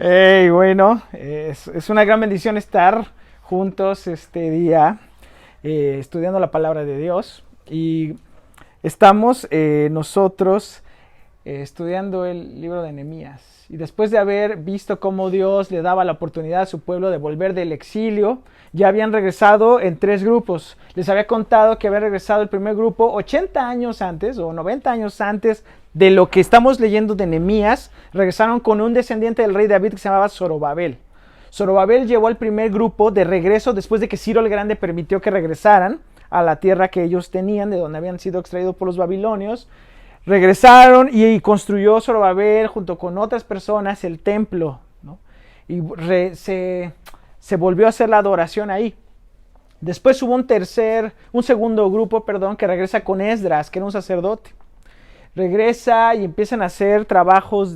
Hey, bueno, es una gran bendición estar juntos este día estudiando la palabra de Dios y estamos nosotros estudiando el libro de Nehemías. Y después de haber visto cómo Dios le daba la oportunidad a su pueblo de volver del exilio, ya habían regresado en tres grupos. Les había contado que había regresado el primer grupo 80 años antes o 90 años antes de lo que estamos leyendo de Nehemías. Regresaron con un descendiente del rey David que se llamaba Zorobabel. Zorobabel llevó al primer grupo de regreso después de que Ciro el Grande permitió que regresaran a la tierra que ellos tenían, de donde habían sido extraídos por los babilonios. Regresaron y construyó Zorobabel junto con otras personas el templo, ¿no? Y se volvió a hacer la adoración ahí. Después hubo un segundo grupo, que regresa con Esdras, que era un sacerdote. Regresa y empiezan a hacer trabajos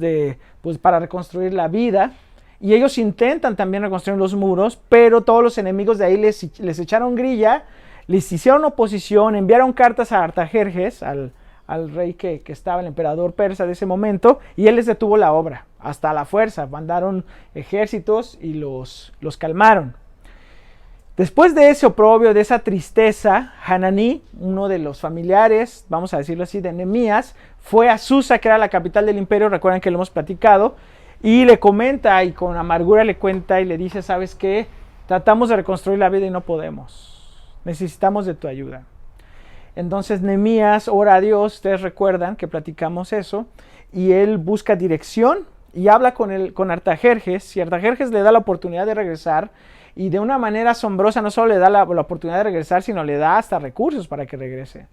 para reconstruir la vida. Y ellos intentan también reconstruir los muros, pero todos los enemigos de ahí les echaron grilla, les hicieron oposición, enviaron cartas a Artajerjes, al rey que estaba, el emperador persa de ese momento, y él les detuvo la obra, hasta a la fuerza. Mandaron ejércitos y los calmaron. Después de ese oprobio, de esa tristeza, Hananí, uno de los familiares, vamos a decirlo así, de Nehemías, fue a Susa, que era la capital del imperio, recuerdan que lo hemos platicado, y le comenta, y con amargura le cuenta y le dice: ¿sabes qué? Tratamos de reconstruir la vida y no podemos. Necesitamos de tu ayuda. Entonces Nehemías ora a Dios, ustedes recuerdan que platicamos eso, y él busca dirección y habla con Artajerjes, y Artajerjes le da la oportunidad de regresar, y de una manera asombrosa no solo le da la oportunidad de regresar, sino le da hasta recursos para que regrese.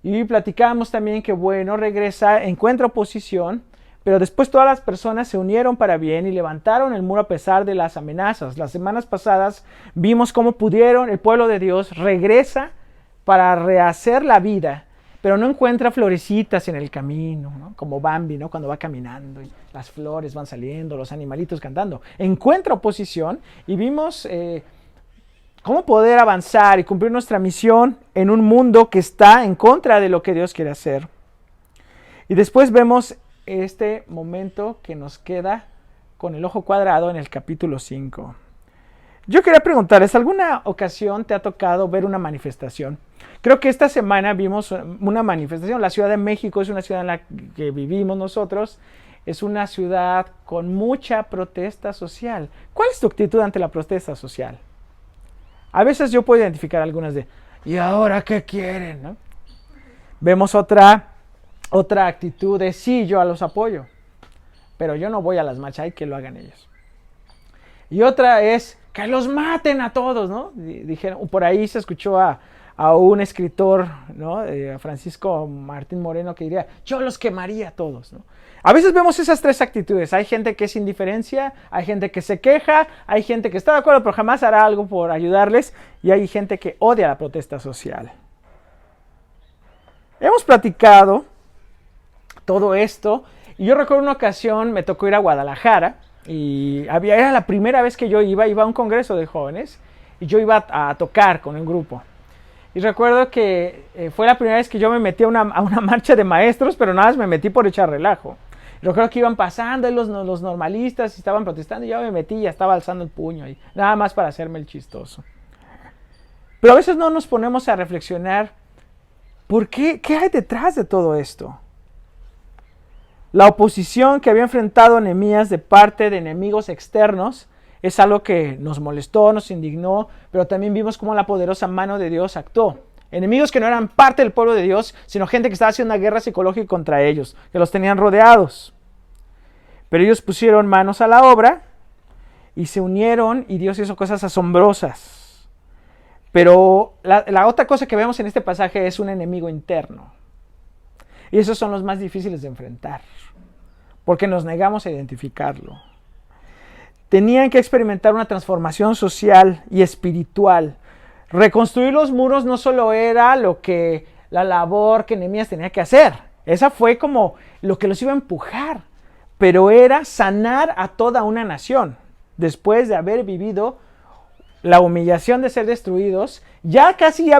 Y platicamos también que regresa, encuentra oposición, pero después todas las personas se unieron para bien y levantaron el muro a pesar de las amenazas. Las semanas pasadas vimos cómo el pueblo de Dios regresa para rehacer la vida, pero no encuentra florecitas en el camino, ¿no? Como Bambi, ¿no? Cuando va caminando y las flores van saliendo, los animalitos cantando. Encuentra oposición y vimos cómo poder avanzar y cumplir nuestra misión en un mundo que está en contra de lo que Dios quiere hacer. Y después vemos este momento que nos queda con el ojo cuadrado en el capítulo 5. Yo quería preguntarles, ¿alguna ocasión te ha tocado ver una manifestación? Creo que esta semana vimos una manifestación. La Ciudad de México es una ciudad en la que vivimos nosotros. Es una ciudad con mucha protesta social. ¿Cuál es tu actitud ante la protesta social? A veces yo puedo identificar algunas ¿y ahora qué quieren? ¿No? Vemos otra actitud de sí, yo los apoyo, pero yo no voy a las marchas, hay que lo hagan ellos. Y otra es que los maten a todos, ¿no? Dijeron, por ahí se escuchó a un escritor, ¿no? A Francisco Martín Moreno, que diría: yo los quemaría a todos, ¿no? A veces vemos esas tres actitudes. Hay gente que es indiferencia, hay gente que se queja, hay gente que está de acuerdo pero jamás hará algo por ayudarles, y hay gente que odia la protesta social. Hemos platicado todo esto, y yo recuerdo una ocasión me tocó ir a Guadalajara, y era la primera vez que yo iba a un congreso de jóvenes, y yo iba a tocar con un grupo. Y recuerdo que fue la primera vez que yo me metí a una marcha de maestros, pero nada más me metí por echar relajo. Y recuerdo que iban pasando los normalistas y estaban protestando, y yo me metí y ya estaba alzando el puño, y nada más para hacerme el chistoso. Pero a veces no nos ponemos a reflexionar, ¿por qué? ¿Qué hay detrás de todo esto? La oposición que había enfrentado Nehemías de parte de enemigos externos es algo que nos molestó, nos indignó, pero también vimos cómo la poderosa mano de Dios actuó. Enemigos que no eran parte del pueblo de Dios, sino gente que estaba haciendo una guerra psicológica contra ellos, que los tenían rodeados. Pero ellos pusieron manos a la obra y se unieron, y Dios hizo cosas asombrosas. Pero la otra cosa que vemos en este pasaje es un enemigo interno. Y esos son los más difíciles de enfrentar, porque nos negamos a identificarlo. Tenían que experimentar una transformación social y espiritual. Reconstruir los muros no solo era la labor que Nehemías tenía que hacer. Esa fue como lo que los iba a empujar. Pero era sanar a toda una nación. Después de haber vivido la humillación de ser destruidos, ya casi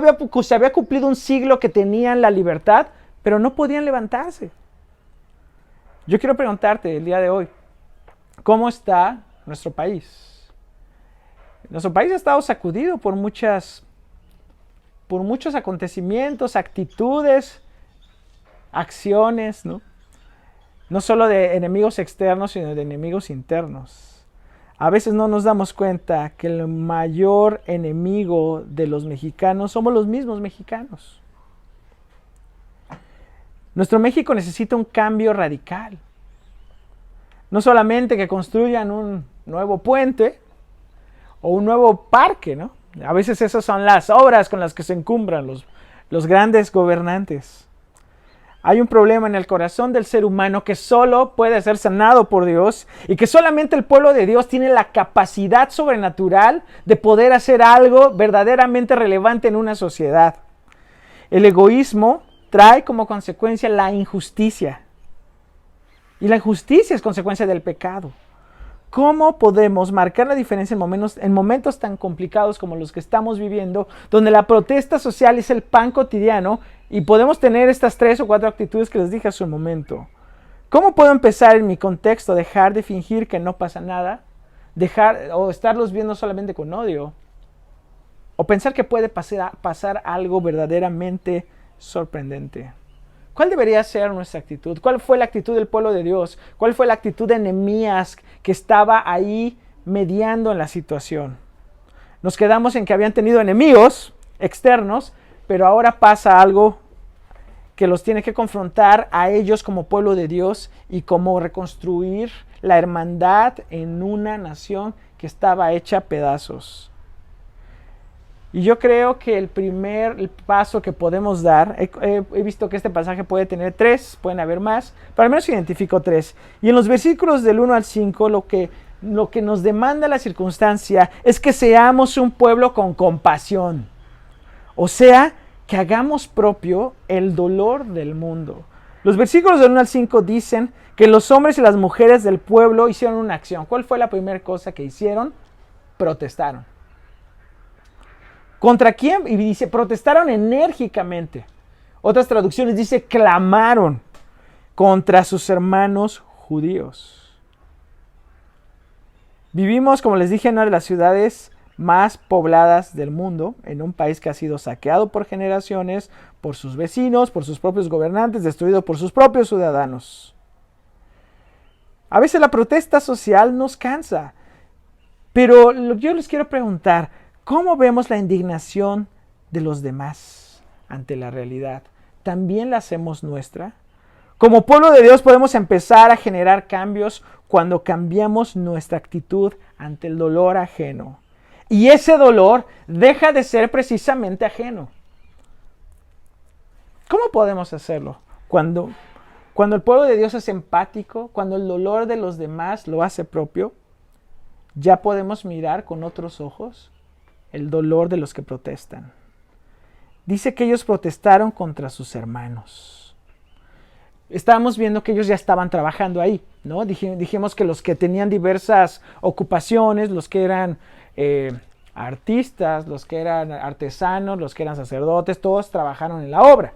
se había cumplido un siglo que tenían la libertad, pero no podían levantarse. Yo quiero preguntarte el día de hoy, ¿Cómo está nuestro país? Nuestro país ha estado sacudido por muchos acontecimientos, actitudes, acciones, ¿no? No solo de enemigos externos, sino de enemigos internos. A veces no nos damos cuenta que el mayor enemigo de los mexicanos somos los mismos mexicanos. Nuestro México necesita un cambio radical. No solamente que construyan un nuevo puente o un nuevo parque, ¿no? A veces esas son las obras con las que se encumbran los grandes gobernantes. Hay un problema en el corazón del ser humano que solo puede ser sanado por Dios y que solamente el pueblo de Dios tiene la capacidad sobrenatural de poder hacer algo verdaderamente relevante en una sociedad. El egoísmo trae como consecuencia la injusticia. Y la injusticia es consecuencia del pecado. ¿Cómo podemos marcar la diferencia en momentos tan complicados como los que estamos viviendo, donde la protesta social es el pan cotidiano y podemos tener estas 3 o 4 actitudes que les dije hace un momento? ¿Cómo puedo empezar en mi contexto, dejar de fingir que no pasa nada, dejar o estarlos viendo solamente con odio, o pensar que puede pasar algo verdaderamente sorprendente? ¿Cuál debería ser nuestra actitud? ¿Cuál fue la actitud del pueblo de Dios? ¿Cuál fue la actitud de Nehemías que estaba ahí mediando en la situación? Nos quedamos en que habían tenido enemigos externos, pero ahora pasa algo que los tiene que confrontar a ellos como pueblo de Dios y cómo reconstruir la hermandad en una nación que estaba hecha a pedazos. Y yo creo que el primer paso que podemos dar, he visto que este pasaje puede tener 3, pueden haber más, pero al menos identifico 3. Y en los versículos del 1 al 5, lo que nos demanda la circunstancia es que seamos un pueblo con compasión. O sea, que hagamos propio el dolor del mundo. Los versículos del 1 al 5 dicen que los hombres y las mujeres del pueblo hicieron una acción. ¿Cuál fue la primera cosa que hicieron? Protestaron. ¿Contra quién? Y dice, protestaron enérgicamente. Otras traducciones dice, clamaron contra sus hermanos judíos. Vivimos, como les dije, en una de las ciudades más pobladas del mundo, en un país que ha sido saqueado por generaciones, por sus vecinos, por sus propios gobernantes, destruido por sus propios ciudadanos. A veces la protesta social nos cansa, pero yo les quiero preguntar, ¿cómo vemos la indignación de los demás ante la realidad? ¿También la hacemos nuestra? Como pueblo de Dios podemos empezar a generar cambios cuando cambiamos nuestra actitud ante el dolor ajeno. Y ese dolor deja de ser precisamente ajeno. ¿Cómo podemos hacerlo? Cuando el pueblo de Dios es empático, cuando el dolor de los demás lo hace propio, ya podemos mirar con otros ojos el dolor de los que protestan. Dice que ellos protestaron contra sus hermanos. Estábamos viendo que ellos ya estaban trabajando ahí, ¿no? Dijimos que los que tenían diversas ocupaciones, los que eran artistas, los que eran artesanos, los que eran sacerdotes, todos trabajaron en la obra.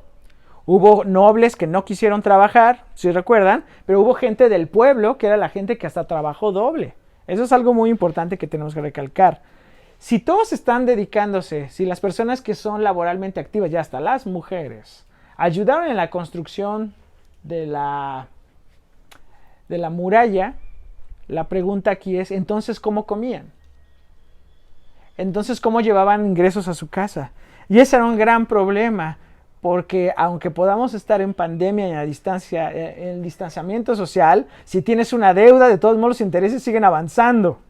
Hubo nobles que no quisieron trabajar, si recuerdan, pero hubo gente del pueblo que era la gente que hasta trabajó doble. Eso es algo muy importante que tenemos que recalcar. Si todos están dedicándose, si las personas que son laboralmente activas, ya hasta las mujeres, ayudaron en la construcción de la muralla, la pregunta aquí es, entonces, ¿cómo comían? Entonces, ¿cómo llevaban ingresos a su casa? Y ese era un gran problema, porque aunque podamos estar en pandemia y en el distanciamiento social, si tienes una deuda, de todos modos los intereses siguen avanzando.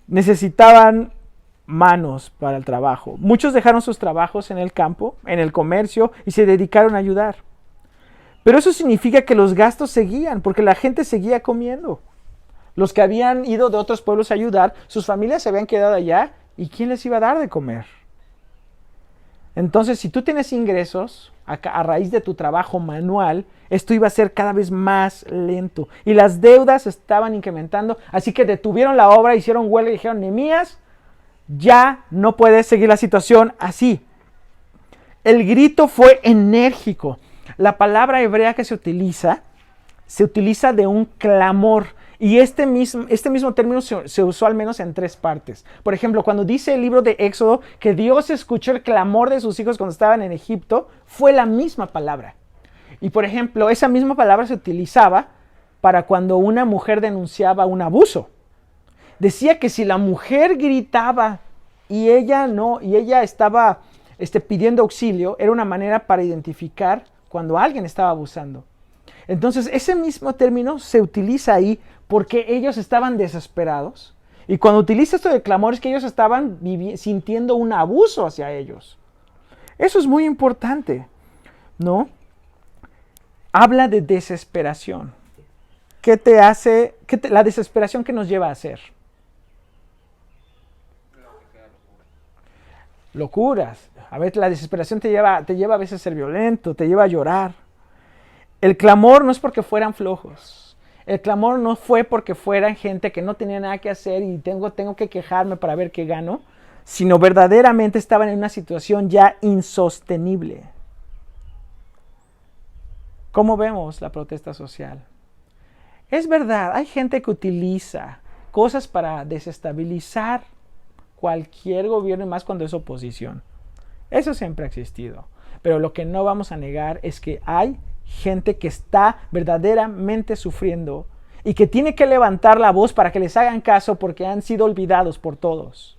Necesitaban manos para el trabajo. Muchos dejaron sus trabajos en el campo, en el comercio, y se dedicaron a ayudar. Pero eso significa que los gastos seguían, porque la gente seguía comiendo. Los que habían ido de otros pueblos a ayudar, sus familias se habían quedado allá, ¿y quién les iba a dar de comer? Entonces, si tú tienes ingresos a raíz de tu trabajo manual, esto iba a ser cada vez más lento. Y las deudas estaban incrementando, así que detuvieron la obra, hicieron huelga y dijeron, Nehemías, ya no puede seguir la situación así. El grito fue enérgico. La palabra hebrea que se utiliza se utiliza de un clamor. Y este mismo término se usó al menos en 3 partes. Por ejemplo, cuando dice el libro de Éxodo que Dios escuchó el clamor de sus hijos cuando estaban en Egipto, fue la misma palabra. Y por ejemplo, esa misma palabra se utilizaba para cuando una mujer denunciaba un abuso. Decía que si la mujer gritaba y ella estaba pidiendo auxilio, era una manera para identificar cuando alguien estaba abusando. Entonces, ese mismo término se utiliza ahí porque ellos estaban desesperados. Y cuando utiliza esto de clamor es que ellos estaban sintiendo un abuso hacia ellos. Eso es muy importante, ¿no? Habla de desesperación. ¿Qué te hace? La desesperación que nos lleva a hacer. Locuras. A veces la desesperación te lleva a veces a ser violento, te lleva a llorar. El clamor no es porque fueran flojos. El clamor no fue porque fueran gente que no tenía nada que hacer y tengo que quejarme para ver qué gano, sino verdaderamente estaban en una situación ya insostenible. ¿Cómo vemos la protesta social? Es verdad, hay gente que utiliza cosas para desestabilizar cualquier gobierno y más cuando es oposición. Eso siempre ha existido. Pero lo que no vamos a negar es que hay gente que está verdaderamente sufriendo y que tiene que levantar la voz para que les hagan caso porque han sido olvidados por todos.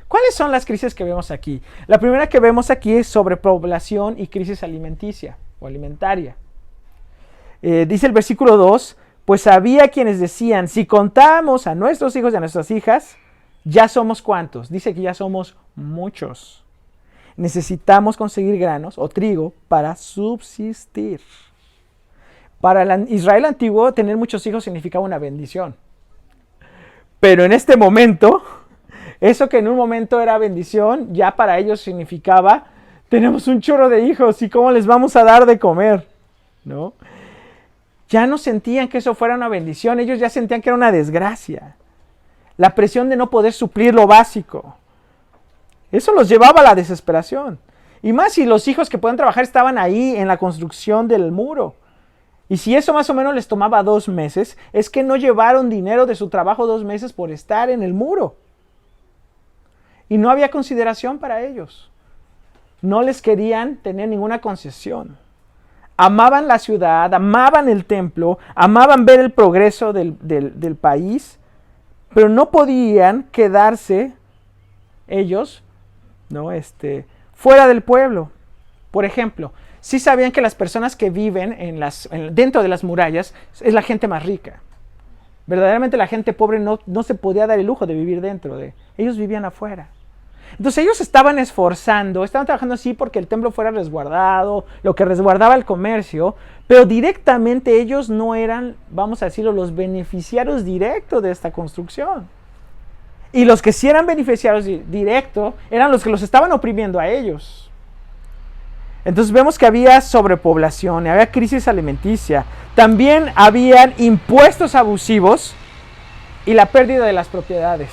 ¿Cuáles son las crisis que vemos aquí? La primera que vemos aquí es sobrepoblación y crisis alimenticia o alimentaria. Dice el versículo 2, pues había quienes decían, si contamos a nuestros hijos y a nuestras hijas, ya somos ¿cuántos? Dice que ya somos muchos. Necesitamos conseguir granos o trigo para subsistir. Para Israel antiguo, tener muchos hijos significaba una bendición. Pero en este momento, eso que en un momento era bendición, ya para ellos significaba, tenemos un chorro de hijos y ¿cómo les vamos a dar de comer? ¿No? Ya no sentían que eso fuera una bendición, ellos ya sentían que era una desgracia. La presión de no poder suplir lo básico. Eso los llevaba a la desesperación. Y más si los hijos que pueden trabajar estaban ahí en la construcción del muro. Y si eso más o menos les tomaba 2 meses, es que no llevaron dinero de su trabajo 2 meses por estar en el muro. Y no había consideración para ellos. No les querían tener ninguna concesión. Amaban la ciudad, amaban el templo, amaban ver el progreso del país, pero no podían quedarse ellos, ¿no? Fuera del pueblo. Por ejemplo, sí sabían que las personas que viven dentro de las murallas es la gente más rica. Verdaderamente la gente pobre no se podía dar el lujo de vivir dentro de. Ellos vivían afuera. Entonces ellos estaban esforzando, estaban trabajando así porque el templo fuera resguardado, lo que resguardaba el comercio, pero directamente ellos no eran, vamos a decirlo, los beneficiarios directos de esta construcción. Y los que sí eran beneficiarios directos eran los que los estaban oprimiendo a ellos. Entonces vemos que había sobrepoblación, había crisis alimenticia, también habían impuestos abusivos y la pérdida de las propiedades.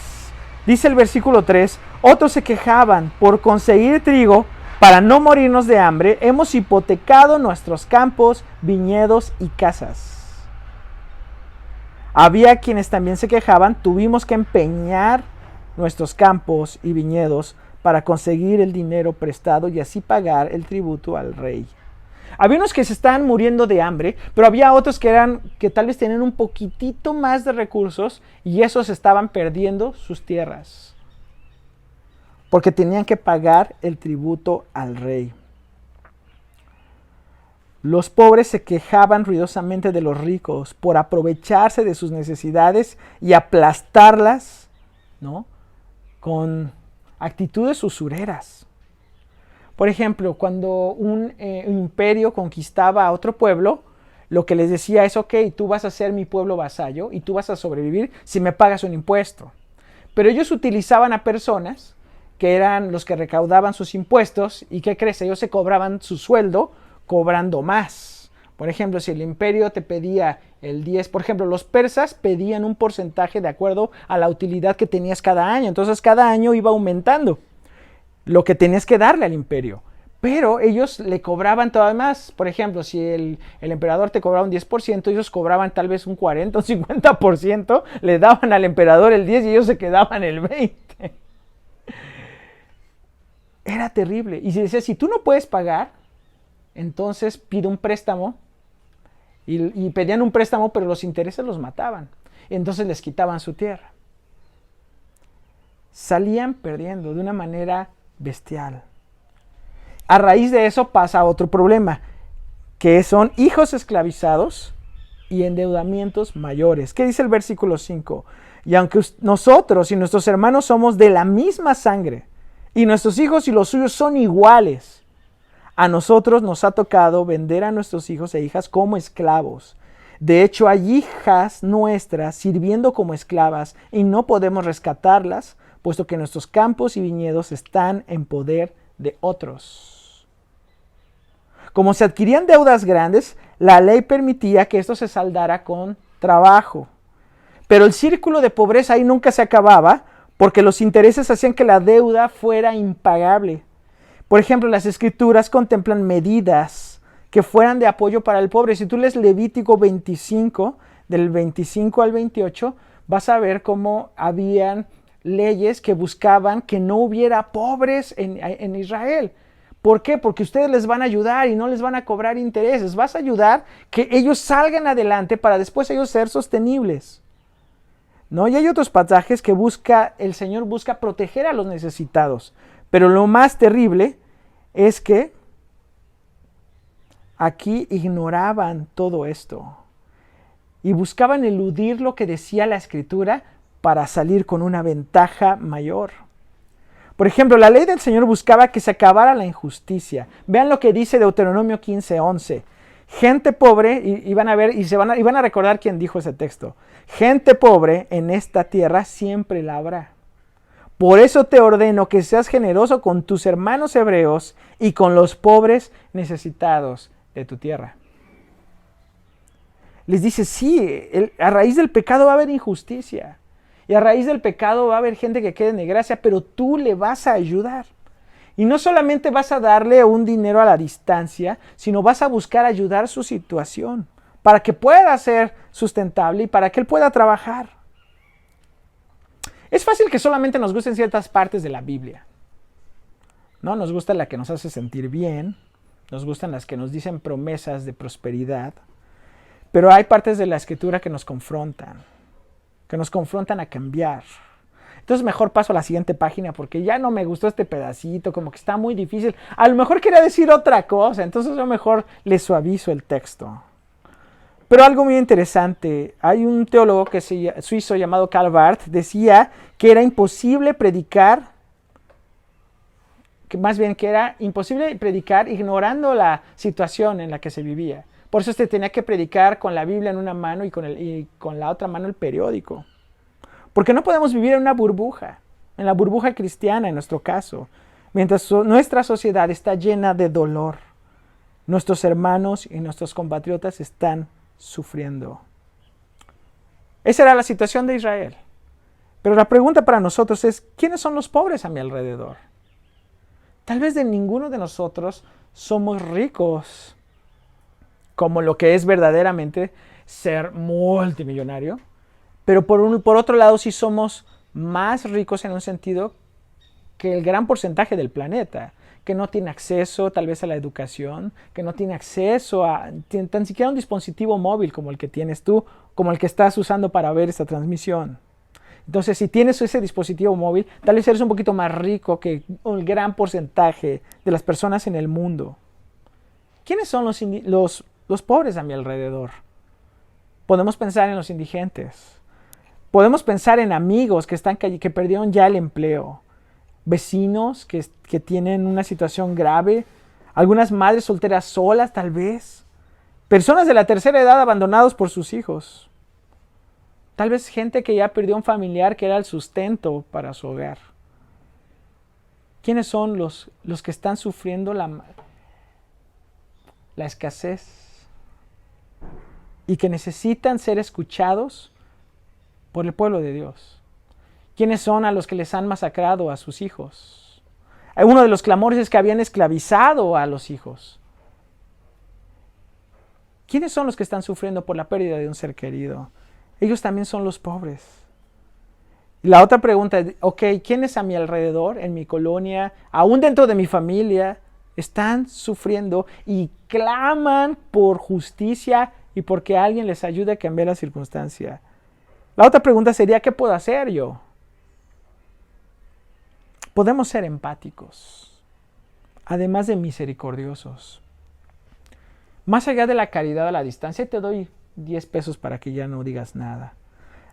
Dice el versículo 3, otros se quejaban, por conseguir trigo, para no morirnos de hambre, hemos hipotecado nuestros campos, viñedos y casas. Había quienes también se quejaban, tuvimos que empeñar nuestros campos y viñedos para conseguir el dinero prestado y así pagar el tributo al rey. Había unos que se estaban muriendo de hambre, pero había otros que tal vez tenían un poquitito más de recursos y esos estaban perdiendo sus tierras. Porque tenían que pagar el tributo al rey. Los pobres se quejaban ruidosamente de los ricos por aprovecharse de sus necesidades y aplastarlas, ¿no? Con actitudes usureras. Por ejemplo, cuando un imperio conquistaba a otro pueblo, lo que les decía es, ok, tú vas a ser mi pueblo vasallo y tú vas a sobrevivir si me pagas un impuesto. Pero ellos utilizaban a personas que eran los que recaudaban sus impuestos y ¿qué crees? Ellos se cobraban su sueldo cobrando más. Por ejemplo, si el imperio te pedía el 10, por ejemplo, los persas pedían un porcentaje de acuerdo a la utilidad que tenías cada año. Entonces cada año iba aumentando lo que tenías que darle al imperio. Pero ellos le cobraban todavía más. Por ejemplo, si el emperador te cobraba un 10%, ellos cobraban tal vez un 40 o 50%, le daban al emperador el 10 y ellos se quedaban el 20. Era terrible. Y se decía, si tú no puedes pagar, entonces pide un préstamo. Y pedían un préstamo, pero los intereses los mataban. Entonces les quitaban su tierra. Salían perdiendo de una manera bestial. A raíz de eso pasa otro problema, que son hijos esclavizados y endeudamientos mayores. ¿Qué dice el versículo 5? Y aunque nosotros y nuestros hermanos somos de la misma sangre, y nuestros hijos y los suyos son iguales, a nosotros nos ha tocado vender a nuestros hijos e hijas como esclavos. De hecho, hay hijas nuestras sirviendo como esclavas y no podemos rescatarlas, puesto que nuestros campos y viñedos están en poder de otros. Como se adquirían deudas grandes, la ley permitía que esto se saldara con trabajo. Pero el círculo de pobreza ahí nunca se acababa, porque los intereses hacían que la deuda fuera impagable. Por ejemplo, las escrituras contemplan medidas que fueran de apoyo para el pobre. Si tú lees Levítico 25, del 25 al 28, vas a ver cómo habían leyes que buscaban que no hubiera pobres en Israel. ¿Por qué? Porque ustedes les van a ayudar y no les van a cobrar intereses. Vas a ayudar que ellos salgan adelante para después ellos ser sostenibles. ¿No? Y hay otros pasajes que el Señor busca proteger a los necesitados. Pero lo más terrible es que aquí ignoraban todo esto y buscaban eludir lo que decía la Escritura para salir con una ventaja mayor. Por ejemplo, la ley del Señor buscaba que se acabara la injusticia. Vean lo que dice Deuteronomio 15:11. Gente pobre, y van a ver, y van a recordar quién dijo ese texto. Gente pobre en esta tierra siempre la habrá. Por eso te ordeno que seas generoso con tus hermanos hebreos y con los pobres necesitados de tu tierra. Les dice, sí, a raíz del pecado va a haber injusticia. Y a raíz del pecado va a haber gente que quede en desgracia, pero tú le vas a ayudar. Y no solamente vas a darle un dinero a la distancia, sino vas a buscar ayudar su situación para que pueda ser sustentable y para que él pueda trabajar. Es fácil que solamente nos gusten ciertas partes de la Biblia, ¿no? Nos gusta la que nos hace sentir bien, nos gustan las que nos dicen promesas de prosperidad, pero hay partes de la Escritura que nos confrontan a cambiar. Entonces mejor paso a la siguiente página porque ya no me gustó este pedacito, como que está muy difícil. A lo mejor quería decir otra cosa, entonces yo mejor le suavizo el texto. Pero algo muy interesante, hay un teólogo suizo llamado Karl Barth, decía que era imposible predicar, que era imposible predicar ignorando la situación en la que se vivía. Por eso tenía que predicar con la Biblia en una mano y con la otra mano el periódico. Porque no podemos vivir en una burbuja, en la burbuja cristiana en nuestro caso, mientras nuestra sociedad está llena de dolor. Nuestros hermanos y nuestros compatriotas están sufriendo. Esa era la situación de Israel. Pero la pregunta para nosotros es, ¿quiénes son los pobres a mi alrededor? Tal vez de ninguno de nosotros somos ricos, como lo que es verdaderamente ser multimillonario. Pero por otro lado sí somos más ricos en un sentido que el gran porcentaje del planeta, que no tiene acceso tal vez a la educación, que no tiene acceso a tan siquiera un dispositivo móvil como el que tienes tú, como el que estás usando para ver esta transmisión. Entonces, si tienes ese dispositivo móvil, tal vez eres un poquito más rico que el gran porcentaje de las personas en el mundo. ¿Quiénes son los pobres a mi alrededor? Podemos pensar en los indigentes. Podemos pensar en amigos que perdieron ya el empleo, vecinos que tienen una situación grave, algunas madres solteras solas tal vez, personas de la tercera edad abandonados por sus hijos, tal vez gente que ya perdió un familiar que era el sustento para su hogar. ¿Quiénes son los que están sufriendo la escasez y que necesitan ser escuchados por el pueblo de Dios? ¿Quiénes son a los que les han masacrado a sus hijos? Uno de los clamores es que habían esclavizado a los hijos. ¿Quiénes son los que están sufriendo por la pérdida de un ser querido? Ellos también son los pobres. Y la otra pregunta es, ok, ¿quiénes a mi alrededor, en mi colonia, aún dentro de mi familia, están sufriendo y claman por justicia y porque alguien les ayude a cambiar la circunstancia? La otra pregunta sería, ¿qué puedo hacer yo? Podemos ser empáticos, además de misericordiosos. Más allá de la caridad a la distancia, te doy 10 pesos para que ya no digas nada.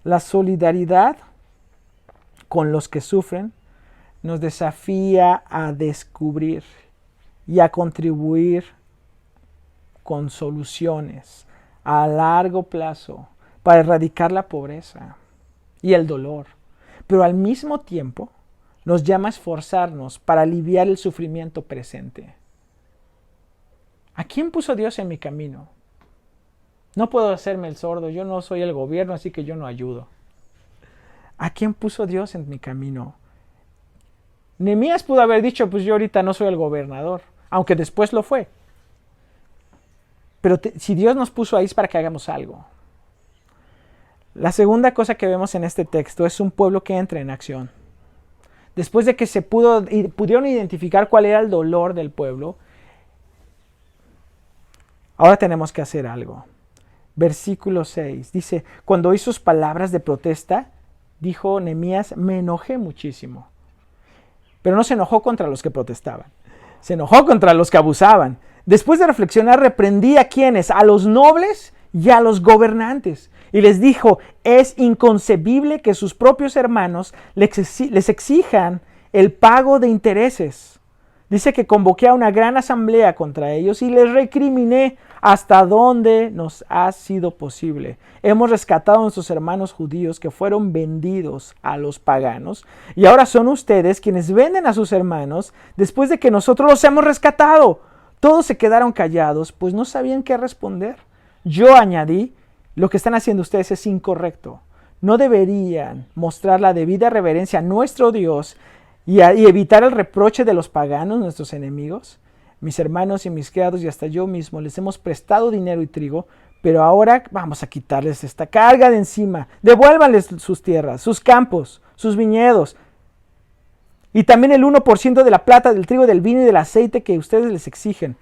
La solidaridad con los que sufren nos desafía a descubrir y a contribuir con soluciones a largo plazo para erradicar la pobreza y el dolor. Pero al mismo tiempo nos llama a esforzarnos para aliviar el sufrimiento presente. ¿A quién puso Dios en mi camino? No puedo hacerme el sordo, yo no soy el gobierno, así que yo no ayudo. ¿A quién puso Dios en mi camino? Nehemías pudo haber dicho, pues yo ahorita no soy el gobernador, aunque después lo fue. Pero si Dios nos puso ahí es para que hagamos algo. La segunda cosa que vemos en este texto es un pueblo que entra en acción. Después de que pudieron identificar cuál era el dolor del pueblo, ahora tenemos que hacer algo. Versículo 6 dice, cuando oí sus palabras de protesta, dijo Nehemías, me enojé muchísimo. Pero no se enojó contra los que protestaban, se enojó contra los que abusaban. Después de reflexionar, reprendí a quienes, a los nobles y a los gobernantes. Y les dijo, es inconcebible que sus propios hermanos les exijan el pago de intereses. Dice que convoqué a una gran asamblea contra ellos y les recriminé hasta dónde nos ha sido posible. Hemos rescatado a nuestros hermanos judíos que fueron vendidos a los paganos y ahora son ustedes quienes venden a sus hermanos después de que nosotros los hemos rescatado. Todos se quedaron callados, pues no sabían qué responder. Yo añadí, lo que están haciendo ustedes es incorrecto. No deberían mostrar la debida reverencia a nuestro Dios y evitar el reproche de los paganos, nuestros enemigos. Mis hermanos y mis criados y hasta yo mismo les hemos prestado dinero y trigo, pero ahora vamos a quitarles esta carga de encima. Devuélvanles sus tierras, sus campos, sus viñedos. Y también el 1% de la plata, del trigo, del vino y del aceite que ustedes les exigen.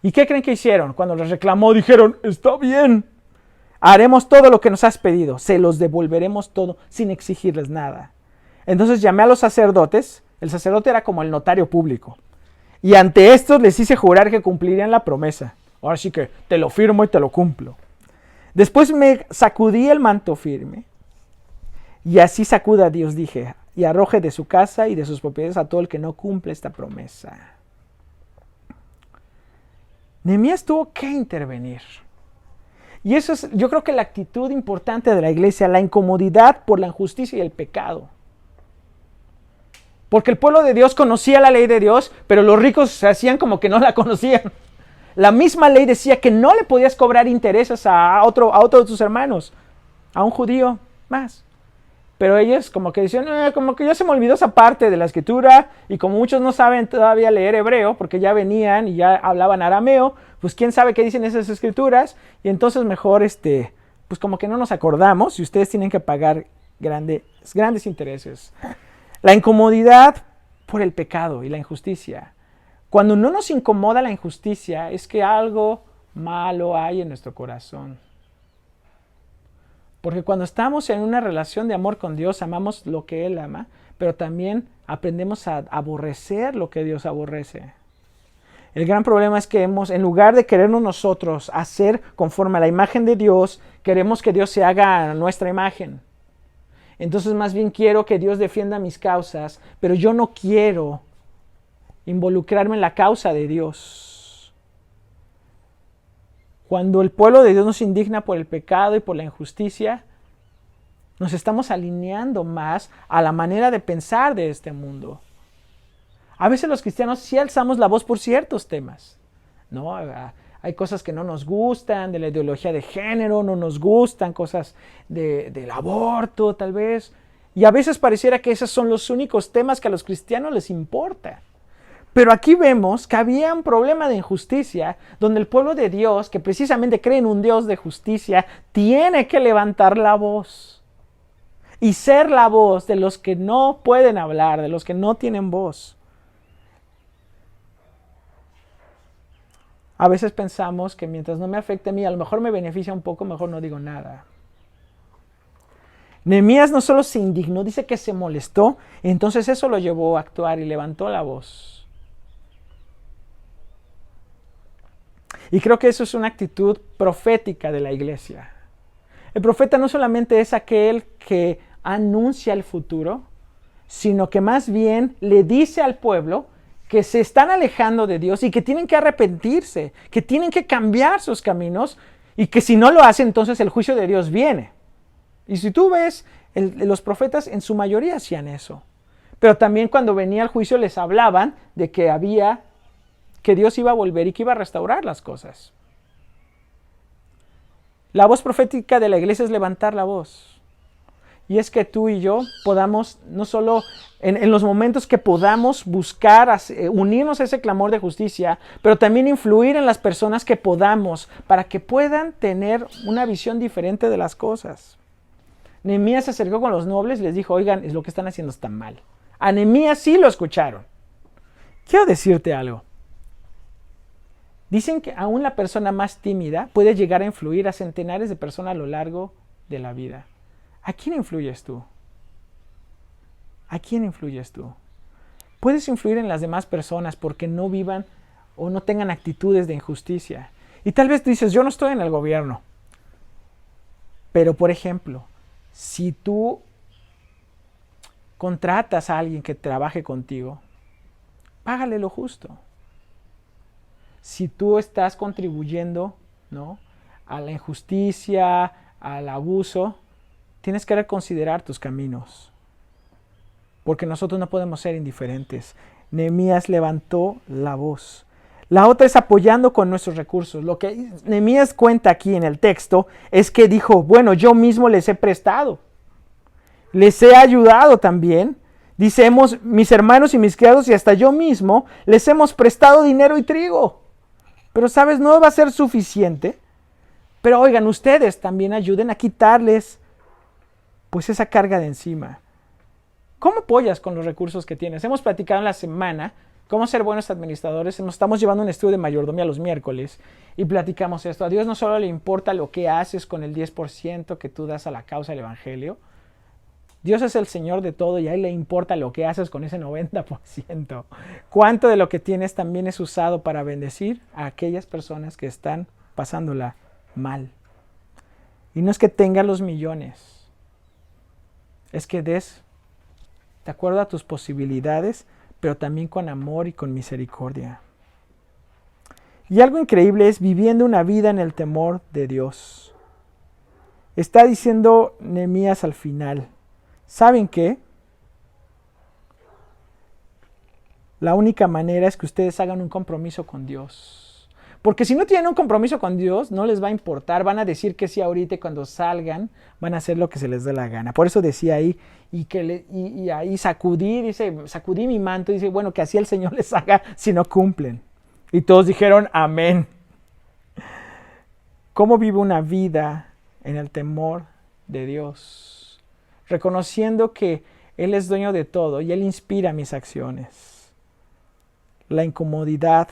¿Y qué creen que hicieron? Cuando les reclamó, dijeron, está bien. Haremos todo lo que nos has pedido. Se los devolveremos todo sin exigirles nada. Entonces llamé a los sacerdotes. El sacerdote era como el notario público. Y ante estos les hice jurar que cumplirían la promesa. Ahora sí que te lo firmo y te lo cumplo. Después me sacudí el manto firme. Y así sacuda a Dios, dije, y arroje de su casa y de sus propiedades a todo el que no cumple esta promesa. Nehemías tuvo que intervenir. Y eso es, yo creo que la actitud importante de la iglesia, la incomodidad por la injusticia y el pecado. Porque el pueblo de Dios conocía la ley de Dios, pero los ricos se hacían como que no la conocían. La misma ley decía que no le podías cobrar intereses a otro de tus hermanos, a un judío más. Pero ellos como que decían, como que ya se me olvidó esa parte de la escritura, y como muchos no saben todavía leer hebreo, porque ya venían y ya hablaban arameo, pues quién sabe qué dicen esas escrituras, y entonces mejor pues como que no nos acordamos, y ustedes tienen que pagar grandes intereses. La incomodidad por el pecado y la injusticia. Cuando no nos incomoda la injusticia, es que algo malo hay en nuestro corazón. Porque cuando estamos en una relación de amor con Dios, amamos lo que Él ama, pero también aprendemos a aborrecer lo que Dios aborrece. El gran problema es que en lugar de querernos nosotros hacer conforme a la imagen de Dios, queremos que Dios se haga a nuestra imagen. Entonces más bien quiero que Dios defienda mis causas, pero yo no quiero involucrarme en la causa de Dios. Cuando el pueblo de Dios nos indigna por el pecado y por la injusticia, nos estamos alineando más a la manera de pensar de este mundo. A veces los cristianos sí alzamos la voz por ciertos temas, ¿no? Hay cosas que no nos gustan, de la ideología de género, no nos gustan, cosas del aborto tal vez. Y a veces pareciera que esos son los únicos temas que a los cristianos les importa. Pero aquí vemos que había un problema de injusticia, donde el pueblo de Dios, que precisamente cree en un Dios de justicia, tiene que levantar la voz y ser la voz de los que no pueden hablar, de los que no tienen voz. A veces pensamos que mientras no me afecte a mí, a lo mejor me beneficia un poco, mejor no digo nada. Nehemías no solo se indignó, dice que se molestó, entonces eso lo llevó a actuar y levantó la voz. Y creo que eso es una actitud profética de la iglesia. El profeta no solamente es aquel que anuncia el futuro, sino que más bien le dice al pueblo que se están alejando de Dios y que tienen que arrepentirse, que tienen que cambiar sus caminos y que si no lo hacen, entonces el juicio de Dios viene. Y si tú ves, los profetas en su mayoría hacían eso. Pero también cuando venía el juicio les hablaban de que Dios iba a volver y que iba a restaurar las cosas. La voz profética de la iglesia es levantar la voz. Y es que tú y yo podamos, no solo en los momentos que podamos buscar unirnos a ese clamor de justicia, pero también influir en las personas que podamos para que puedan tener una visión diferente de las cosas. Nehemías se acercó con los nobles y les dijo, oigan, lo que están haciendo está mal. A Nehemías sí lo escucharon. Quiero decirte algo. Dicen que aún la persona más tímida puede llegar a influir a centenares de personas a lo largo de la vida. ¿A quién influyes tú? ¿A quién influyes tú? Puedes influir en las demás personas porque no vivan o no tengan actitudes de injusticia. Y tal vez tú dices, yo no estoy en el gobierno. Pero, por ejemplo, si tú contratas a alguien que trabaje contigo, págale lo justo. Si tú estás contribuyendo, ¿no?, a la injusticia, al abuso, tienes que reconsiderar tus caminos. Porque nosotros no podemos ser indiferentes. Nehemías levantó la voz. La otra es apoyando con nuestros recursos. Lo que Nehemías cuenta aquí en el texto es que dijo, bueno, yo mismo les he prestado. Les he ayudado también. Dice, mis hermanos y mis criados y hasta yo mismo les hemos prestado dinero y trigo. Pero, ¿sabes? No va a ser suficiente. Pero, oigan, ustedes también ayuden a quitarles pues esa carga de encima. ¿Cómo apoyas con los recursos que tienes? Hemos platicado en la semana cómo ser buenos administradores. Estamos llevando un estudio de mayordomía los miércoles y platicamos esto. A Dios no solo le importa lo que haces con el 10% que tú das a la causa del evangelio. Dios es el Señor de todo y a Él le importa lo que haces con ese 90%. ¿Cuánto de lo que tienes también es usado para bendecir a aquellas personas que están pasándola mal? Y no es que tengas los millones, es que des de acuerdo a tus posibilidades, pero también con amor y con misericordia. Y algo increíble es viviendo una vida en el temor de Dios. Está diciendo Nehemías al final, ¿saben qué? La única manera es que ustedes hagan un compromiso con Dios. Porque si no tienen un compromiso con Dios, no les va a importar. Van a decir que sí ahorita y cuando salgan van a hacer lo que se les dé la gana. Por eso decía ahí, y ahí sacudí mi manto. Dice, bueno, que así el Señor les haga si no cumplen. Y todos dijeron, amén. ¿Cómo vive una vida en el temor de Dios? Reconociendo que Él es dueño de todo y Él inspira mis acciones. La incomodidad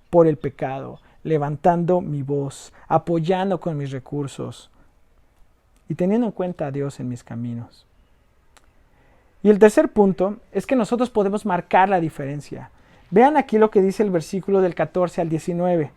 por el pecado, levantando mi voz, apoyando con mis recursos y teniendo en cuenta a Dios en mis caminos. Y el tercer punto es que nosotros podemos marcar la diferencia. Vean aquí lo que dice el versículo del 14 al 19.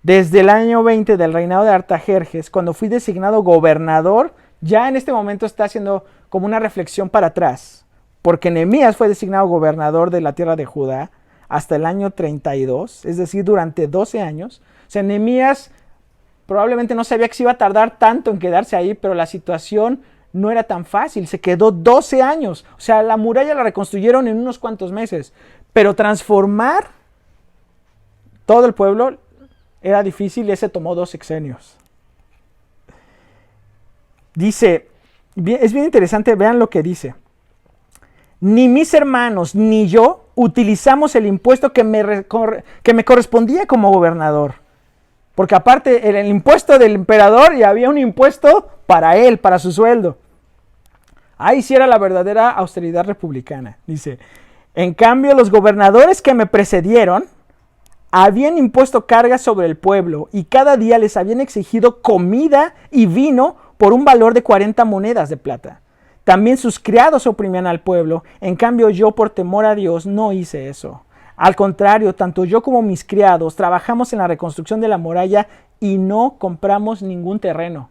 Desde el año 20 del reinado de Artajerjes, cuando fui designado gobernador, ya en este momento está haciendo como una reflexión para atrás, porque Nehemías fue designado gobernador de la tierra de Judá hasta el año 32, es decir, durante 12 años. O sea, Nehemías probablemente no sabía que se iba a tardar tanto en quedarse ahí, pero la situación no era tan fácil. Se quedó 12 años. O sea, la muralla la reconstruyeron en unos cuantos meses, pero transformar todo el pueblo era difícil y ese tomó 2 sexenios. Dice, es bien interesante, vean lo que dice. Ni mis hermanos ni yo utilizamos el impuesto que me correspondía como gobernador. Porque aparte, el impuesto del emperador y había un impuesto para él, para su sueldo. Ahí sí era la verdadera austeridad republicana. Dice, en cambio, los gobernadores que me precedieron habían impuesto cargas sobre el pueblo y cada día les habían exigido comida y vino por un valor de 40 monedas de plata. También sus criados oprimían al pueblo. En cambio, yo por temor a Dios no hice eso. Al contrario, tanto yo como mis criados trabajamos en la reconstrucción de la muralla y no compramos ningún terreno.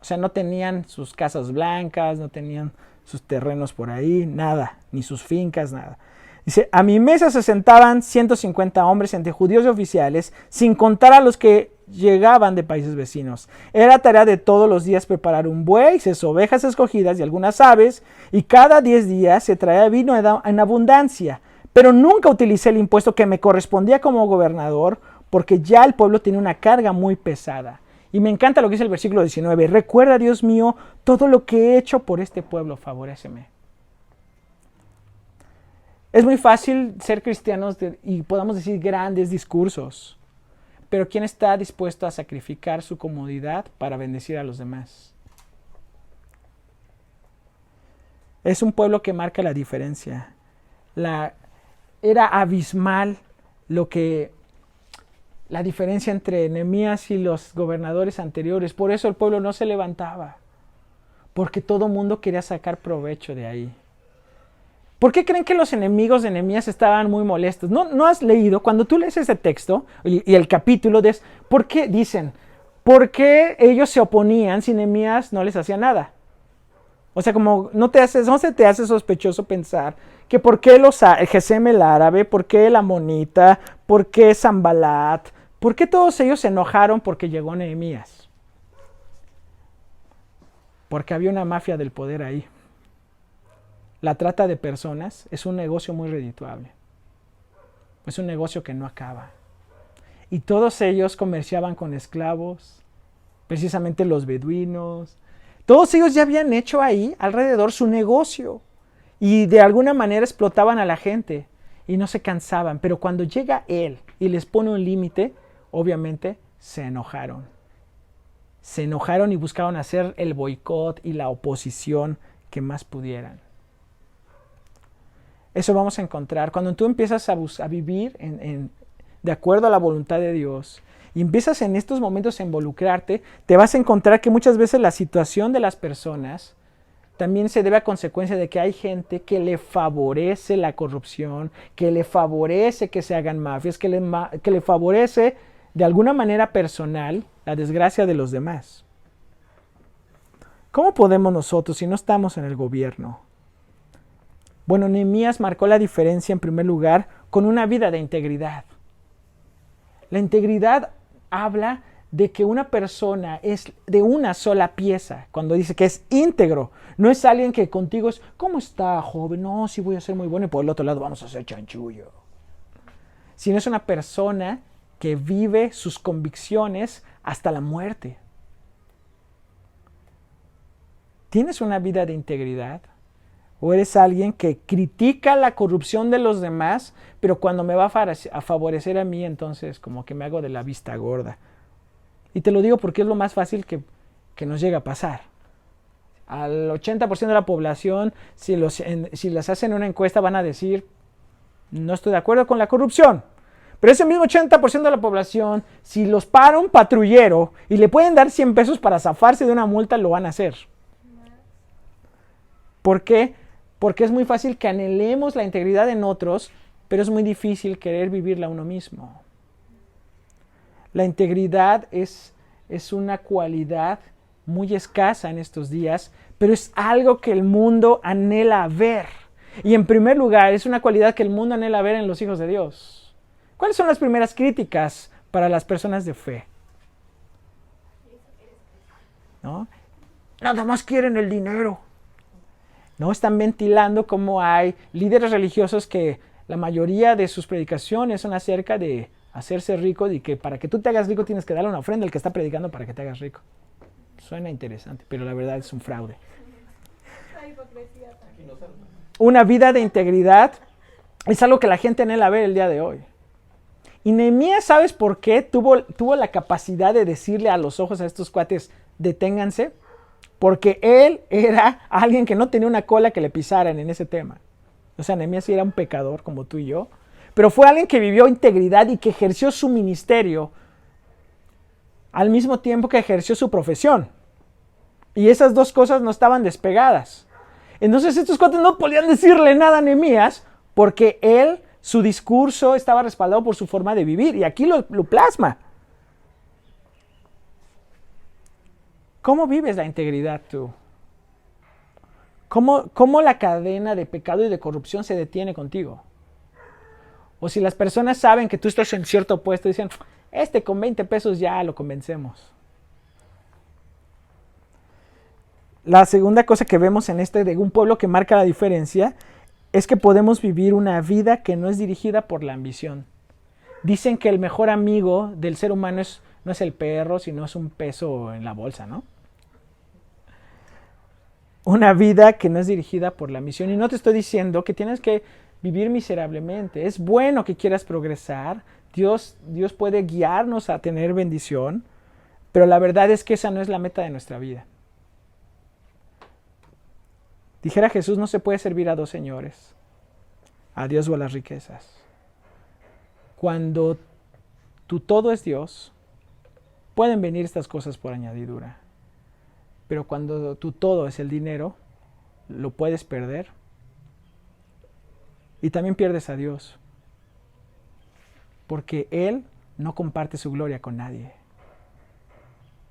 O sea, no tenían sus casas blancas, no tenían sus terrenos por ahí, nada, ni sus fincas, nada. Dice, a mi mesa se sentaban 150 hombres entre judíos y oficiales, sin contar a los que llegaban de países vecinos. Era tarea de todos los días preparar un buey, 6 ovejas escogidas y algunas aves, y cada 10 días se traía vino en abundancia. Pero nunca utilicé el impuesto que me correspondía como gobernador, porque ya el pueblo tiene una carga muy pesada. Y me encanta lo que dice el versículo 19. Recuerda, Dios mío, todo lo que he hecho por este pueblo, favoréceme. Es muy fácil ser cristianos y podamos decir grandes discursos, pero ¿quién está dispuesto a sacrificar su comodidad para bendecir a los demás? Es un pueblo que marca la diferencia. Era abismal la diferencia entre Nehemías y los gobernadores anteriores. Por eso el pueblo no se levantaba, porque todo mundo quería sacar provecho de ahí. ¿Por qué creen que los enemigos de Nehemías estaban muy molestos? ¿No has leído? Cuando tú lees ese texto y el capítulo, ¿por qué dicen? ¿Por qué ellos se oponían si Nehemías no les hacía nada? O sea, como no se te hace sospechoso pensar que por qué Gesem el árabe, por qué el amonita, por qué Sanbalat, por qué todos ellos se enojaron porque llegó Nehemías. Porque había una mafia del poder ahí. La trata de personas es un negocio muy redituable. Es un negocio que no acaba. Y todos ellos comerciaban con esclavos, precisamente los beduinos. Todos ellos ya habían hecho ahí alrededor su negocio. Y de alguna manera explotaban a la gente. Y no se cansaban. Pero cuando llega él y les pone un límite, obviamente se enojaron. Se enojaron y buscaron hacer el boicot y la oposición que más pudieran. Eso vamos a encontrar. Cuando tú empiezas a vivir de acuerdo a la voluntad de Dios y empiezas en estos momentos a involucrarte, te vas a encontrar que muchas veces la situación de las personas también se debe a consecuencia de que hay gente que le favorece la corrupción, que le favorece que se hagan mafias, que le favorece de alguna manera personal la desgracia de los demás. ¿Cómo podemos nosotros, si no estamos en el gobierno? Bueno, Nehemías marcó la diferencia en primer lugar con una vida de integridad. La integridad habla de que una persona es de una sola pieza. Cuando dice que es íntegro, no es alguien que contigo es, ¿cómo está, joven? No, sí voy a ser muy bueno y por el otro lado vamos a hacer chanchullo. Sino es una persona que vive sus convicciones hasta la muerte. ¿Tienes una vida de integridad? ¿O eres alguien que critica la corrupción de los demás, pero cuando me va a favorecer a mí, entonces como que me hago de la vista gorda? Y te lo digo porque es lo más fácil que nos llega a pasar. Al 80% de la población, si les hacen una encuesta, van a decir, no estoy de acuerdo con la corrupción. Pero ese mismo 80% de la población, si los para un patrullero y le pueden dar 100 pesos para zafarse de una multa, lo van a hacer. ¿Por qué? Porque es muy fácil que anhelemos la integridad en otros, pero es muy difícil querer vivirla uno mismo. La integridad es una cualidad muy escasa en estos días, pero es algo que el mundo anhela ver. Y en primer lugar, es una cualidad que el mundo anhela ver en los hijos de Dios. ¿Cuáles son las primeras críticas para las personas de fe? ¿No? Nada más quieren el dinero. No están ventilando cómo hay líderes religiosos que la mayoría de sus predicaciones son acerca de hacerse rico y que para que tú te hagas rico tienes que darle una ofrenda al que está predicando para que te hagas rico. Suena interesante, pero la verdad es un fraude. Una vida de integridad es algo que la gente anhela ver el día de hoy. Y Nehemías, ¿sabes por qué tuvo la capacidad de decirle a los ojos a estos cuates, deténganse? Porque él era alguien que no tenía una cola que le pisaran en ese tema. O sea, Nehemías sí era un pecador como tú y yo, pero fue alguien que vivió integridad y que ejerció su ministerio al mismo tiempo que ejerció su profesión. Y esas dos cosas no estaban despegadas. Entonces estos cuates no podían decirle nada a Nehemías porque él, su discurso estaba respaldado por su forma de vivir. Y aquí lo plasma. ¿Cómo vives la integridad tú? ¿Cómo la cadena de pecado y de corrupción se detiene contigo? O si las personas saben que tú estás en cierto puesto y dicen, con 20 pesos ya lo convencemos. La segunda cosa que vemos en de un pueblo que marca la diferencia es que podemos vivir una vida que no es dirigida por la ambición. Dicen que el mejor amigo del ser humano no es el perro, sino es un peso en la bolsa, ¿no? Una vida que no es dirigida por la ambición. Y no te estoy diciendo que tienes que vivir miserablemente. Es bueno que quieras progresar. Dios puede guiarnos a tener bendición, pero la verdad es que esa no es la meta de nuestra vida. Dijera Jesús, no se puede servir a dos señores, a Dios o a las riquezas. Cuando tu todo es Dios, pueden venir estas cosas por añadidura. Pero cuando tu todo es el dinero, lo puedes perder. Y también pierdes a Dios. Porque Él no comparte su gloria con nadie.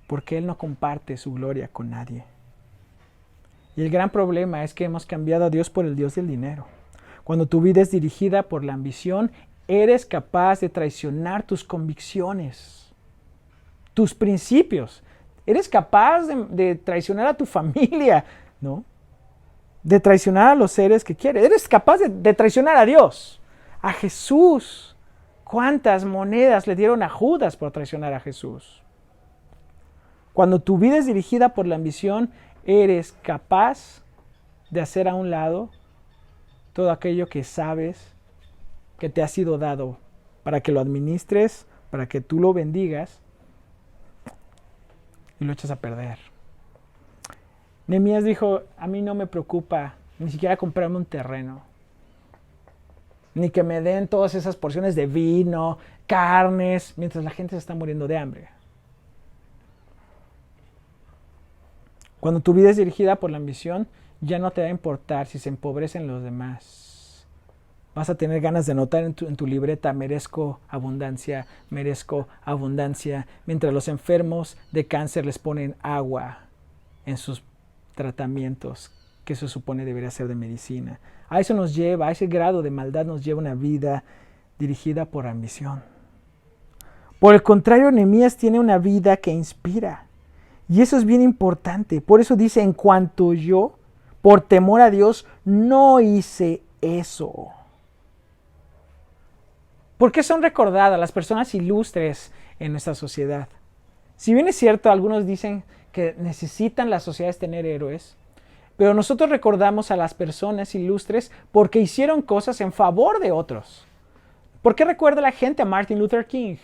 Porque Él no comparte su gloria con nadie. Y el gran problema es que hemos cambiado a Dios por el Dios del dinero. Cuando tu vida es dirigida por la ambición, eres capaz de traicionar tus convicciones, tus principios. Eres capaz de traicionar a tu familia, ¿no? De traicionar a los seres que quieres. Eres capaz de traicionar a Dios, a Jesús. ¿Cuántas monedas le dieron a Judas por traicionar a Jesús? Cuando tu vida es dirigida por la ambición, eres capaz de hacer a un lado todo aquello que sabes que te ha sido dado para que lo administres, para que tú lo bendigas y lo echas a perder. Nehemías dijo, a mí no me preocupa ni siquiera comprarme un terreno, ni que me den todas esas porciones de vino, carnes, mientras la gente se está muriendo de hambre. Cuando tu vida es dirigida por la ambición, ya no te va a importar si se empobrecen los demás. Vas a tener ganas de anotar en tu libreta, merezco abundancia, mientras los enfermos de cáncer les ponen agua en sus tratamientos, que se supone debería ser de medicina. A eso nos lleva, a ese grado de maldad nos lleva una vida dirigida por ambición. Por el contrario, Nehemías tiene una vida que inspira. Y eso es bien importante. Por eso dice, en cuanto yo, por temor a Dios, no hice eso. ¿Por qué son recordadas las personas ilustres en nuestra sociedad? Si bien es cierto, algunos dicen que necesitan las sociedades tener héroes, pero nosotros recordamos a las personas ilustres porque hicieron cosas en favor de otros. ¿Por qué recuerda la gente a Martin Luther King?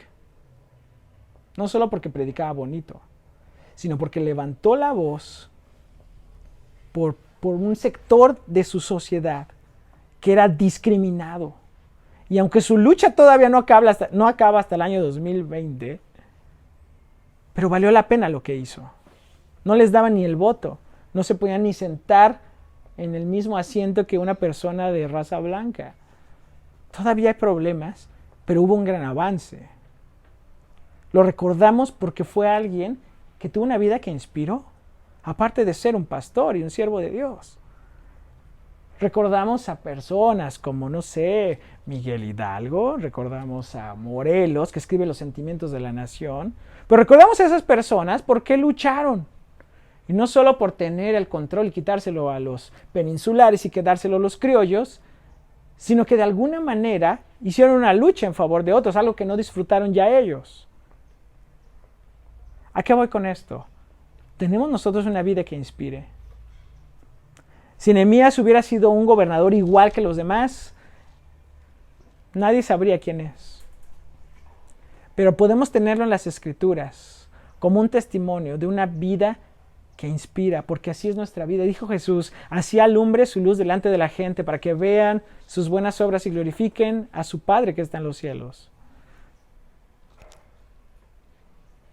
No solo porque predicaba bonito, sino porque levantó la voz por un sector de su sociedad que era discriminado. Y aunque su lucha todavía no acaba hasta el año 2020, pero valió la pena lo que hizo. No les daba ni el voto, no se podían ni sentar en el mismo asiento que una persona de raza blanca. Todavía hay problemas, pero hubo un gran avance. Lo recordamos porque fue alguien que tuvo una vida que inspiró, aparte de ser un pastor y un siervo de Dios. Recordamos a personas como, no sé, Miguel Hidalgo, recordamos a Morelos, que escribe Los sentimientos de la nación, pero recordamos a esas personas porque lucharon. Y no solo por tener el control y quitárselo a los peninsulares y quedárselo a los criollos, sino que de alguna manera hicieron una lucha en favor de otros, algo que no disfrutaron ya ellos. ¿A qué voy con esto? Tenemos nosotros una vida que inspire. Si Nehemías hubiera sido un gobernador igual que los demás, Nadie sabría quién es. Pero podemos tenerlo en las Escrituras como un testimonio de una vida que inspira, porque así es nuestra vida. Dijo Jesús, así alumbre su luz delante de la gente para que vean sus buenas obras y glorifiquen a su Padre que está en los cielos.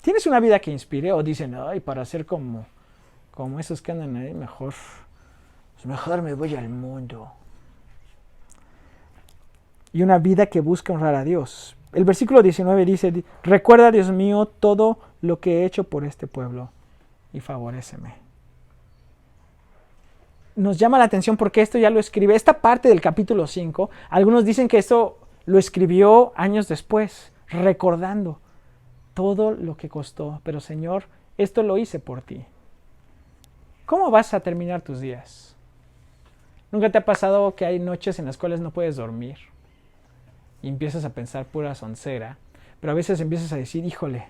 ¿Tienes una vida que inspire? O dicen, ay, para ser como esos que andan ahí, mejor me voy al mundo. Y una vida que busca honrar a Dios. El versículo 19 dice, recuerda, Dios mío, todo lo que he hecho por este pueblo y favoréceme. Nos llama la atención porque esto ya lo escribe. Esta parte del capítulo 5, algunos dicen que esto lo escribió años después, recordando todo lo que costó. Pero Señor, esto lo hice por ti. ¿Cómo vas a terminar tus días? ¿Nunca te ha pasado que hay noches en las cuales no puedes dormir? Y empiezas a pensar pura soncera, pero a veces empiezas a decir, híjole,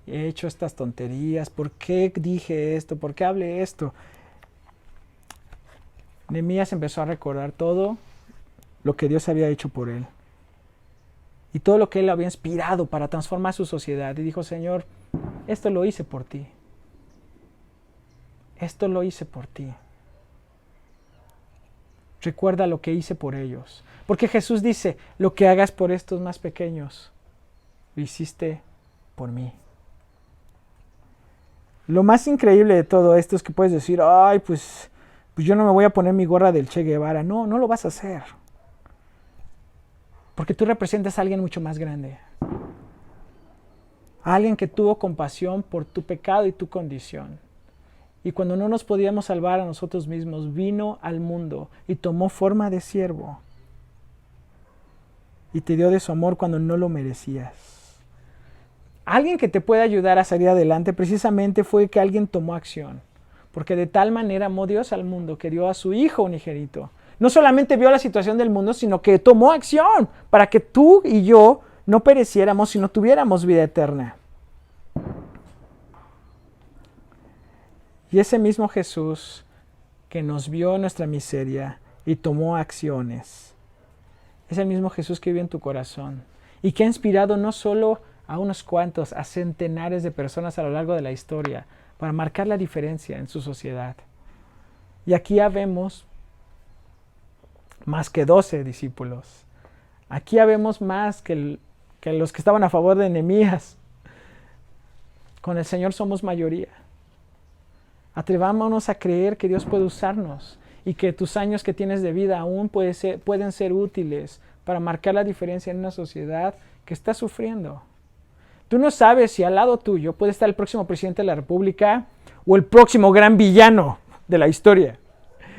he hecho estas tonterías, ¿por qué dije esto? ¿Por qué hablé esto? Nehemías empezó a recordar todo lo que Dios había hecho por él y todo lo que él había inspirado para transformar su sociedad. Y dijo, Señor, esto lo hice por ti. Esto lo hice por ti. Recuerda lo que hice por ellos. Porque Jesús dice, lo que hagas por estos más pequeños, lo hiciste por mí. Lo más increíble de todo esto es que puedes decir, ay, pues yo no me voy a poner mi gorra del Che Guevara. No, no lo vas a hacer. Porque tú representas a alguien mucho más grande. A alguien que tuvo compasión por tu pecado y tu condición. Y cuando no nos podíamos salvar a nosotros mismos, vino al mundo y tomó forma de siervo. Y te dio de su amor cuando no lo merecías. Alguien que te puede ayudar a salir adelante precisamente fue que alguien tomó acción. Porque de tal manera amó Dios al mundo que dio a su Hijo unigénito. No solamente vio la situación del mundo, sino que tomó acción para que tú y yo no pereciéramos, sino tuviéramos vida eterna. Y ese mismo Jesús que nos vio en nuestra miseria y tomó acciones, es el mismo Jesús que vive en tu corazón y que ha inspirado no solo a unos cuantos, a centenares de personas a lo largo de la historia para marcar la diferencia en su sociedad. Y aquí ya vemos más que 12 discípulos. Aquí ya vemos más que los que estaban a favor de Nehemías. Con el Señor somos mayoría. Atrevámonos a creer que Dios puede usarnos y que tus años que tienes de vida aún pueden ser útiles para marcar la diferencia en una sociedad que está sufriendo. Tú no sabes si al lado tuyo puede estar el próximo presidente de la República o el próximo gran villano de la historia.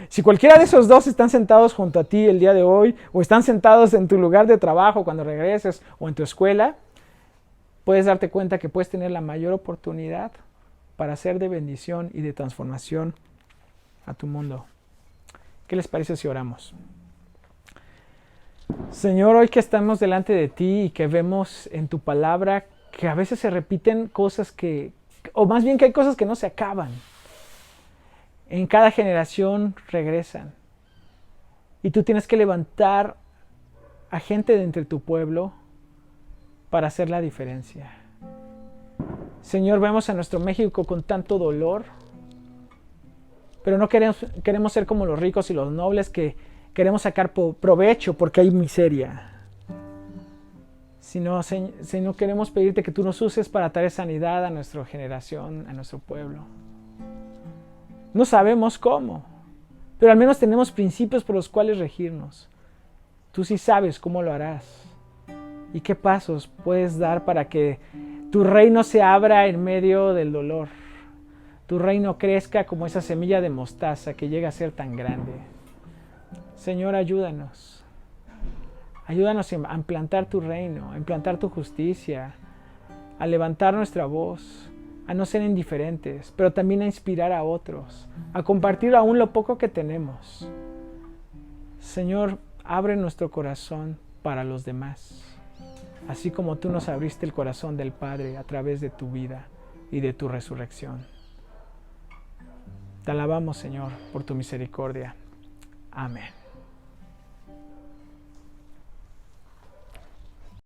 Si cualquiera de esos dos están sentados junto a ti el día de hoy o están sentados en tu lugar de trabajo cuando regreses o en tu escuela, puedes darte cuenta que puedes tener la mayor oportunidad para ser de bendición y de transformación a tu mundo. ¿Qué les parece si oramos? Señor, hoy que estamos delante de ti y que vemos en tu palabra que a veces se repiten cosas o más bien que hay cosas que no se acaban. En cada generación regresan. Y tú tienes que levantar a gente de entre tu pueblo para hacer la diferencia. Señor, vemos a nuestro México con tanto dolor, pero no queremos ser como los ricos y los nobles que queremos sacar provecho porque hay miseria. Sino queremos pedirte que tú nos uses para traer sanidad a nuestra generación, a nuestro pueblo. No sabemos cómo, pero al menos tenemos principios por los cuales regirnos. Tú sí sabes cómo lo harás y qué pasos puedes dar para que tu reino se abra en medio del dolor. Tu reino crezca como esa semilla de mostaza que llega a ser tan grande. Señor, ayúdanos. Ayúdanos a implantar tu reino, a implantar tu justicia, a levantar nuestra voz, a no ser indiferentes, pero también a inspirar a otros, a compartir aún lo poco que tenemos. Señor, abre nuestro corazón para los demás, así como tú nos abriste el corazón del Padre a través de tu vida y de tu resurrección. Te alabamos, Señor, por tu misericordia. Amén.